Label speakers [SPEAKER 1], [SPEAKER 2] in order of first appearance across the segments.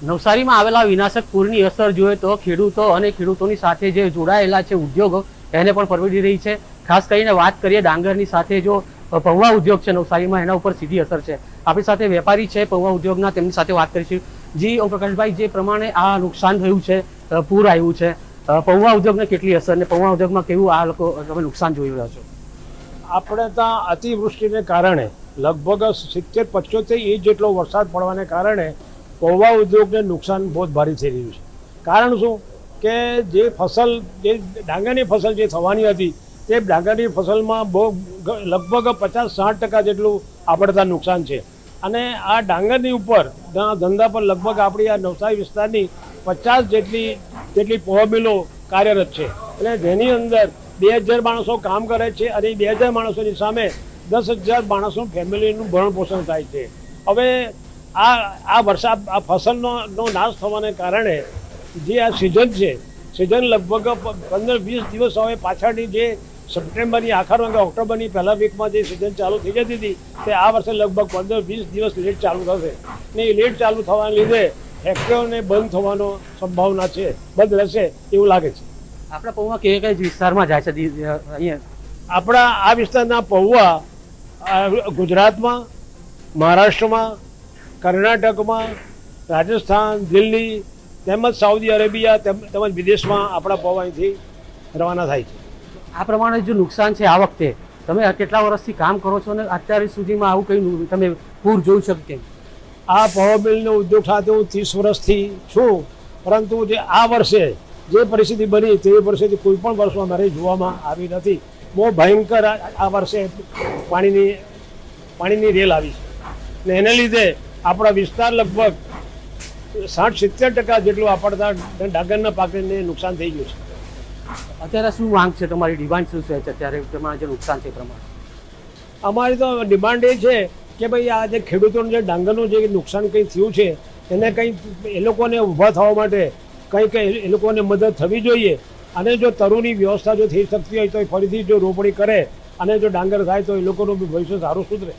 [SPEAKER 1] નવસારીમાં આવેલા વિનાશક પૂરની અસર જોઈએ તો ખેડૂતો અને ખેડૂતોની સાથે જે જોડાયેલા છે ઉદ્યોગો એને પણ પરવડી રહી છે. ખાસ કરીને વાત કરીએ ડાંગરની સાથે જો પૌવા ઉદ્યોગ છે નવસારીમાં, એના ઉપર સીધી અસર છે. આપણી સાથે વેપારી છે પૌવા ઉદ્યોગના, તેમની સાથે વાત કરીશું. જી ઓમપ્રકાશભાઈ, જે પ્રમાણે આ નુકસાન થયું છે, પૂર આવ્યું છે, પૌવા ઉદ્યોગને કેટલી અસર ને પૌવા ઉદ્યોગમાં કેવું આ લોકો તમે નુકસાન જોઈ રહ્યા છો?
[SPEAKER 2] આપણે ત્યાં અતિવૃષ્ટિને કારણે લગભગ 70-75 ઇંચ જેટલો વરસાદ પડવાને કારણે પૌવા ઉદ્યોગને નુકસાન બહુ ભારે થઈ રહ્યું છે. કારણ શું કે જે ફસલ, જે ડાંગરની ફસલ જે થવાની હતી તે ડાંગરની ફસલમાં બહુ લગભગ 50-60% જેટલું આપણે ત્યાં નુકસાન છે. અને આ ડાંગરની ઉપર ધંધા પર લગભગ આપણી આ નવસારી વિસ્તારની 50 જેટલી પૌવા મિલો કાર્યરત છે. એટલે જેની અંદર 2000 માણસો કામ કરે છે અને 2000 માણસોની સામે 10,000 માણસોનું ફેમિલીનું ભરણ પોષણ થાય છે. હવે આ વરસાદ, આ ફસલનો નાશ થવાને કારણે જે આ સિઝન છે, સિઝન લગભગ 15-20 દિવસ હવે પાછળની, જે સપ્ટેમ્બરની આખરમાં કે ઓક્ટોબરની પહેલા વીકમાં જે સિઝન ચાલુ થઈ જતી હતી તે આ વર્ષે લગભગ 15-20 દિવસ લેટ ચાલુ થશે. ને એ લેટ ચાલુ થવાને લીધે ફેક્ટરીઓને બંધ થવાનો સંભાવના છે, બંધ રહેશે એવું લાગે છે.
[SPEAKER 1] આપણા પૌવા કયા વિસ્તારમાં જાય છે અહીંયા?
[SPEAKER 2] આપણા આ વિસ્તારના પૌવા ગુજરાતમાં, મહારાષ્ટ્રમાં, કર્ણાટકમાં, રાજસ્થાન, દિલ્હી તેમજ સાઉદી અરેબિયા તેમજ વિદેશમાં આપણા પૌવા અહીંથી રવાના થાય છે.
[SPEAKER 1] આ પ્રમાણે જો નુકસાન છે આ વખતે, તમે કેટલા વર્ષથી કામ કરો છો અને અત્યાર સુધીમાં આવું કંઈ તમે પૂર જોઈ શકતે?
[SPEAKER 2] આ પૌવા મિલનો ઉદ્યોગ સાથે હું 30 વર્ષથી છું, પરંતુ જે આ વર્ષે જે પરિસ્થિતિ બની તે પરિસ્થિતિ કોઈ પણ વર્ષમાં મારે જોવામાં આવી નથી. બહુ ભયંકર આ વર્ષે પાણીની રેલ આવી છે ને એને લીધે આપણા વિસ્તાર લગભગ 60-70% જેટલું આપણા ડાંગરના પાકને નુકસાન થઈ ગયું છે.
[SPEAKER 1] અત્યારે શું માંગ છે તમારી, ડિમાન્ડ શું છે અત્યારે પ્રમાણે જે નુકસાન છે એ પ્રમાણે?
[SPEAKER 2] અમારી તો ડિમાન્ડ એ છે કે ભાઈ આ જે ખેડૂતોને જે ડાંગરનું જે નુકસાન કંઈ થયું છે એને કંઈ એ લોકોને ઊભા થવા માટે કંઈ એ લોકોને મદદ થવી જોઈએ. અને જો તરુની વ્યવસ્થા જો થઈ શકતી હોય તો ફરીથી જો રોપણી કરે અને જો ડાંગર થાય તો એ લોકોનું ભવિષ્ય સારું સુધરે.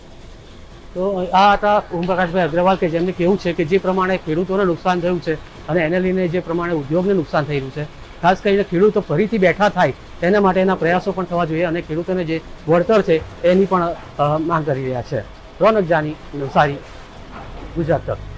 [SPEAKER 1] તો આ હતા ઓમપ્રકાશભાઈ અગ્રવાલ કે જેમને કહેવું છે કે જે પ્રમાણે ખેડૂતોને નુકસાન થયું છે અને એને લઈને જે પ્રમાણે ઉદ્યોગને નુકસાન થઈ રહ્યું છે, ખાસ કરીને ખેડૂતો ફરીથી બેઠા થાય તેના માટેના પ્રયાસો પણ થવા જોઈએ અને ખેડૂતોને જે વળતર છે એની પણ માંગ કરી રહ્યા છે. રોનક જાની, નવસારી, ગુજરાત તક.